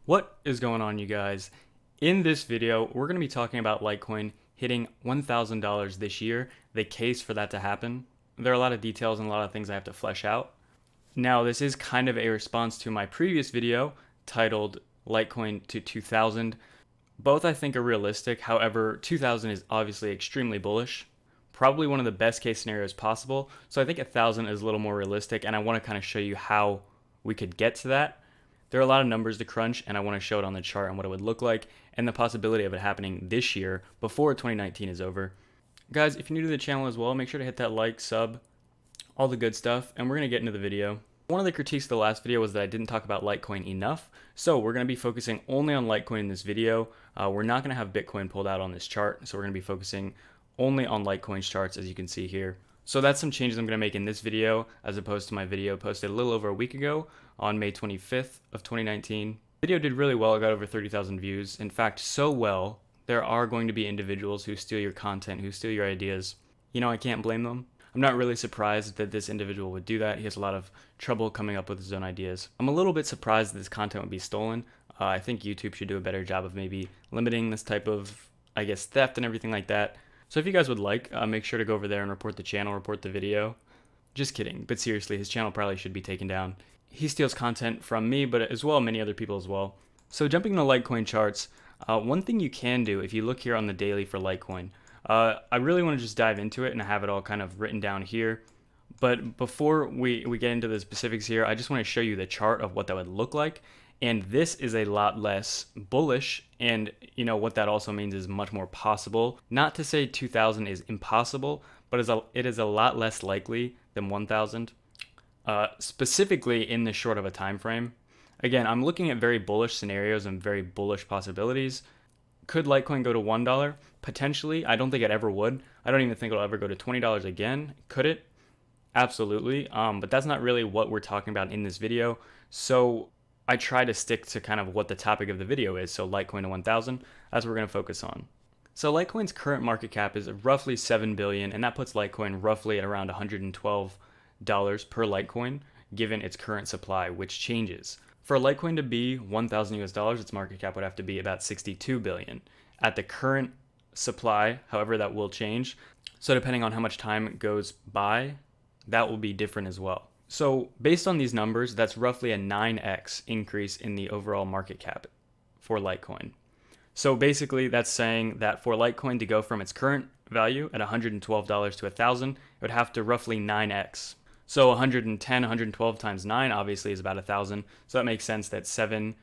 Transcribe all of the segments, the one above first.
What is going on, you guys? In this video, we're going to be talking about Litecoin hitting $1,000 this year, the case for that to happen. There are a lot of details and a lot of things I have to flesh out. Now, this is kind of a response to my previous video titled Litecoin to 2000. Both I think are realistic. However, 2000 is obviously extremely bullish. Probably one of the best case scenarios possible. So I think 1,000 is a little more realistic, and I want to kind of show you how we could get to that. There are a lot of numbers to crunch, and I want to show it on the chart and what it would look like, and the possibility of it happening this year before 2019 is over. Guys, if you're new to the channel as well, make sure to hit that like, sub, all the good stuff, and we're going to get into the video. One of the critiques of the last video was that I didn't talk about Litecoin enough, so we're going to be focusing only on Litecoin in this video. We're not going to have Bitcoin pulled out on this chart, so we're going to be focusing only on Litecoin's charts, as you can see here. So that's some changes I'm going to make in this video as opposed to my video posted a little over a week ago on May 25th of 2019. The video did really well. It got over 30,000 views. In fact, so well, there are going to be individuals who steal your content, who steal your ideas. You know, I can't blame them. I'm not really surprised that this individual would do that. He has a lot of trouble coming up with his own ideas. I'm a little bit surprised that this content would be stolen. I think YouTube should do a better job of maybe limiting this type of, theft and everything like that. So if you guys would like, make sure to go over there and report the channel, report the video. Just kidding, but seriously, his channel probably should be taken down. He steals content from me, but as well many other people as well. So jumping into Litecoin charts, one thing you can do if you look here on the daily for Litecoin, I really want to just dive into it and have it all kind of written down here. But before we get into the specifics here, I just want to show you the chart of what that would look like. And this is a lot less bullish, and you know what that also means is much more possible. Not to say 2000 is impossible, but it is a lot less likely than 1000, specifically in this short of a time frame. Again, I'm looking at very bullish scenarios and very bullish possibilities. Could Litecoin go to $1? Potentially. I don't think it ever would. I don't even think it'll ever go to $20 again. Could it? Absolutely. But that's not really what we're talking about in this video. So I try to stick to kind of what the topic of the video is. So Litecoin to 1000, that's what we're going to focus on. So Litecoin's current market cap is roughly $7 billion, and that puts Litecoin roughly at around $112 per Litecoin, given its current supply, which changes. For Litecoin to be 1,000 US dollars, its market cap would have to be about 62 billion. At the current supply, however, that will change. So depending on how much time goes by, that will be different as well. So based on these numbers, that's roughly a 9x increase in the overall market cap for Litecoin. So basically that's saying that for Litecoin to go from its current value at $112 to 1,000, it would have to roughly 9x. So 110, 112 times 9 obviously is about 1,000. So that makes sense that 7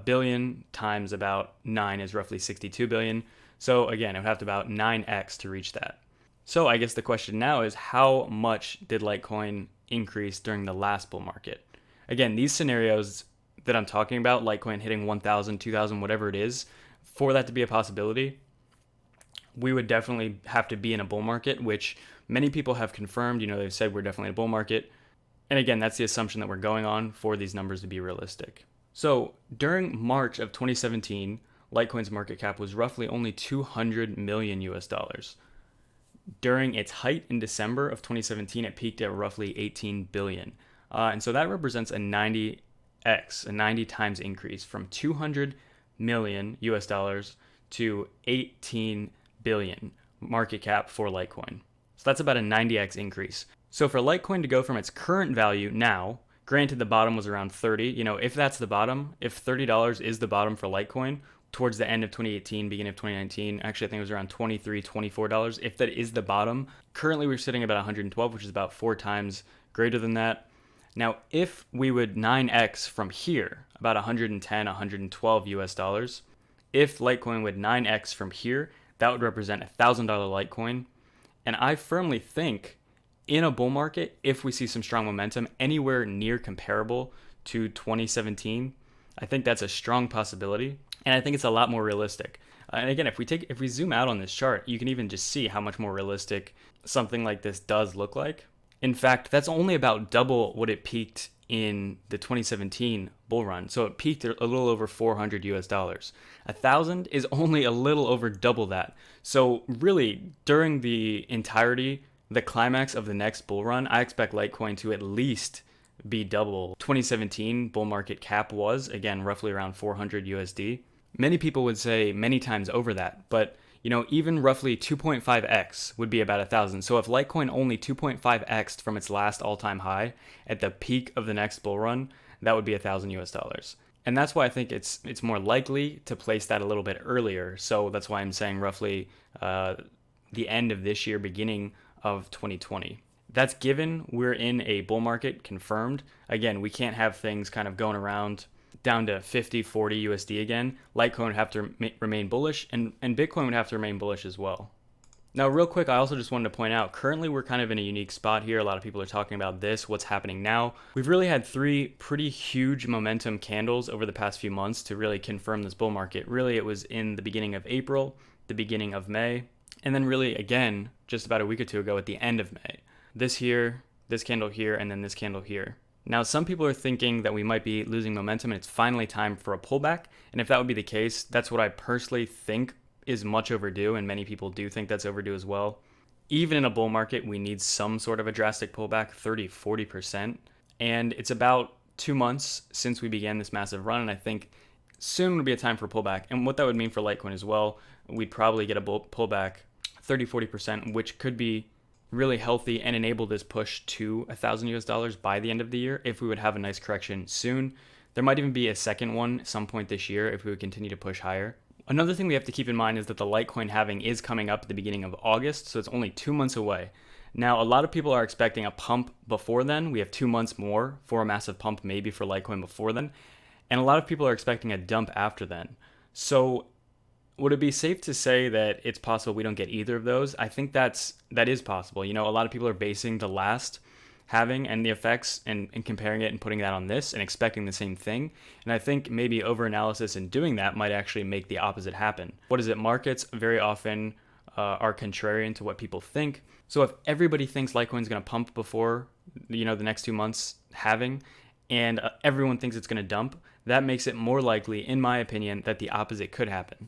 billion times about 9 is roughly 62 billion. So again, it would have to about 9x to reach that. So I guess the question now is, how much did Litecoin increase during the last bull market? Again, these scenarios that I'm talking about, Litecoin hitting 1,000, 2,000, whatever it is, for that to be a possibility, we would definitely have to be in a bull market, which many people have confirmed. You know, they've said we're definitely in a bull market. And again, that's the assumption that we're going on for these numbers to be realistic. So during March of 2017, Litecoin's market cap was roughly only 200 million US dollars. During its height in December of 2017, it peaked at roughly 18 billion. And so that represents a 90x, a 90 times increase from 200 million US dollars to 18 billion market cap for Litecoin. So that's about a 90x increase. So for Litecoin to go from its current value now, granted the bottom was around 30, you know, if that's the bottom, if $30 is the bottom for Litecoin, towards the end of 2018, beginning of 2019, actually I think it was around $23, $24. If that is the bottom, currently we're sitting about 112, which is about 4 times greater than that. Now, if we would 9x from here, about 110, 112 US dollars, if Litecoin would 9x from here, that would represent a $1,000 Litecoin. And I firmly think in a bull market, if we see some strong momentum anywhere near comparable to 2017, I think that's a strong possibility. And I think it's a lot more realistic. And again, if we zoom out on this chart, you can even just see how much more realistic something like this does look like. In fact, that's only about double what it peaked in the 2017 bull run. So it peaked a little over 400 US dollars. 1,000 is only a little over double that. So really, during the entirety, the climax of the next bull run, I expect Litecoin to at least be double 2017 bull market cap was, again, roughly around 400 USD. Many people would say many times over that, but even roughly 2.5x would be about 1,000. So if Litecoin only 2.5x'd from its last all-time high at the peak of the next bull run, that would be 1,000 US dollars. And that's why I think it's more likely to place that a little bit earlier. So that's why I'm saying roughly the end of this year, beginning of 2020. That's given we're in a bull market confirmed. Again, we can't have things kind of going around down to 50, 40 USD again. Litecoin would have to remain bullish, and Bitcoin would have to remain bullish as well. Now, real quick, I also just wanted to point out, currently we're kind of in a unique spot here. A lot of people are talking about this, what's happening now. We've really had 3 pretty huge momentum candles over the past few months to really confirm this bull market. Really, it was in the beginning of April, the beginning of May, and then really, again, just about a week or two ago at the end of May. This here, this candle here, and then this candle here. Now, some people are thinking that we might be losing momentum and it's finally time for a pullback. And if that would be the case, that's what I personally think is much overdue, and many people do think that's overdue as well. Even in a bull market, we need some sort of a drastic pullback, 30, 40%. And it's about 2 months since we began this massive run, and I think soon would be a time for a pullback. And what that would mean for Litecoin as well, we'd probably get a pullback 30, 40%, which could be really healthy and enable this push to 1,000 US dollars by the end of the year if we would have a nice correction soon. There might even be a second one at some point this year if we would continue to push higher. Another thing we have to keep in mind is that the Litecoin halving is coming up at the beginning of August, so it's only 2 months away. Now, a lot of people are expecting a pump before then. We have 2 months more for a massive pump maybe for Litecoin before then. And a lot of people are expecting a dump after then. So would it be safe to say that it's possible we don't get either of those? I think that is possible. A lot of people are basing the last halving and the effects and comparing it and putting that on this and expecting the same thing. And I think maybe over-analysis and doing that might actually make the opposite happen. What is it? Markets very often are contrarian to what people think. So if everybody thinks Litecoin's going to pump before, the next 2 months halving, and everyone thinks it's going to dump, that makes it more likely, in my opinion, that the opposite could happen.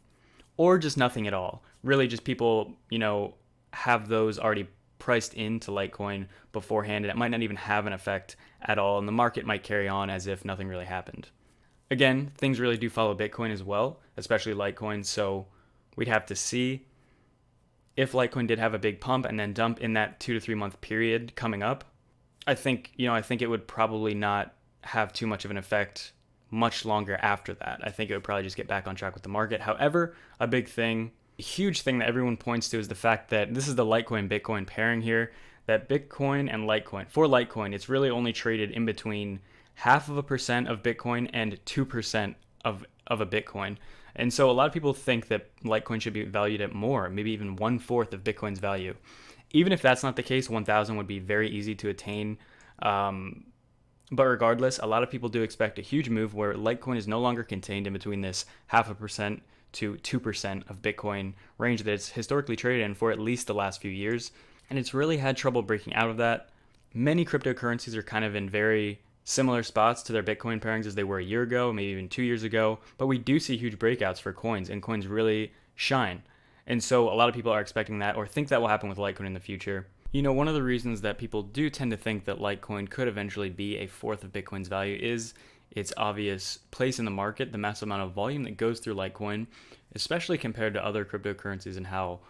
Or just nothing at all. Really just people, have those already priced into Litecoin beforehand, and it might not even have an effect at all, and the market might carry on as if nothing really happened. Again, things really do follow Bitcoin as well, especially Litecoin, so we'd have to see if Litecoin did have a big pump and then dump in that 2 to 3 month period coming up. I think it would probably not have too much of an effect much longer after that. I think it would probably just get back on track with the market. However, a huge thing that everyone points to is the fact that this is the Litecoin-Bitcoin pairing here, that Bitcoin and Litecoin, for Litecoin, it's really only traded in between 0.5% of Bitcoin and 2% of a Bitcoin. And so a lot of people think that Litecoin should be valued at more, maybe even 1/4 of Bitcoin's value. Even if that's not the case, 1,000 would be very easy to attain. But regardless, a lot of people do expect a huge move where Litecoin is no longer contained in between this 0.5% to 2% of Bitcoin range that it's historically traded in for at least the last few years. And it's really had trouble breaking out of that. Many cryptocurrencies are kind of in very similar spots to their Bitcoin pairings as they were a year ago, maybe even 2 years ago. But we do see huge breakouts for coins, and coins really shine. And so a lot of people are expecting that or think that will happen with Litecoin in the future. One of the reasons that people do tend to think that Litecoin could eventually be 1/4 of Bitcoin's value is its obvious place in the market, the massive amount of volume that goes through Litecoin, especially compared to other cryptocurrencies, and how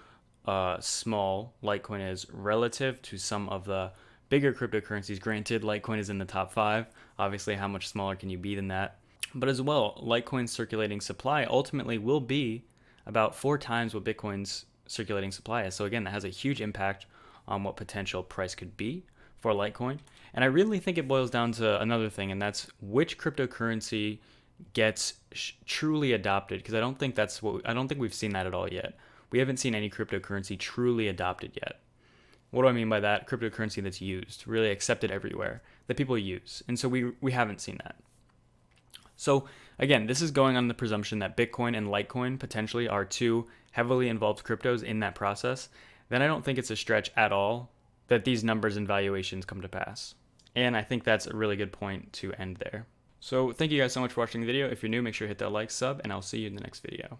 small Litecoin is relative to some of the bigger cryptocurrencies. Granted, Litecoin is in the top 5. Obviously, how much smaller can you be than that? But as well, Litecoin's circulating supply ultimately will be about 4 times what Bitcoin's circulating supply is. So again, that has a huge impact on what potential price could be for Litecoin. And I really think it boils down to another thing, and that's which cryptocurrency gets truly adopted, because I don't think we've seen that at all yet. We haven't seen any cryptocurrency truly adopted yet. What do I mean by that? Cryptocurrency that's used, really accepted everywhere, that people use. And so we haven't seen that. So again, this is going on the presumption that Bitcoin and Litecoin potentially are 2 heavily involved cryptos in that process. Then I don't think it's a stretch at all that these numbers and valuations come to pass. And I think that's a really good point to end there. So thank you guys so much for watching the video. If you're new, make sure to hit that like, sub, and I'll see you in the next video.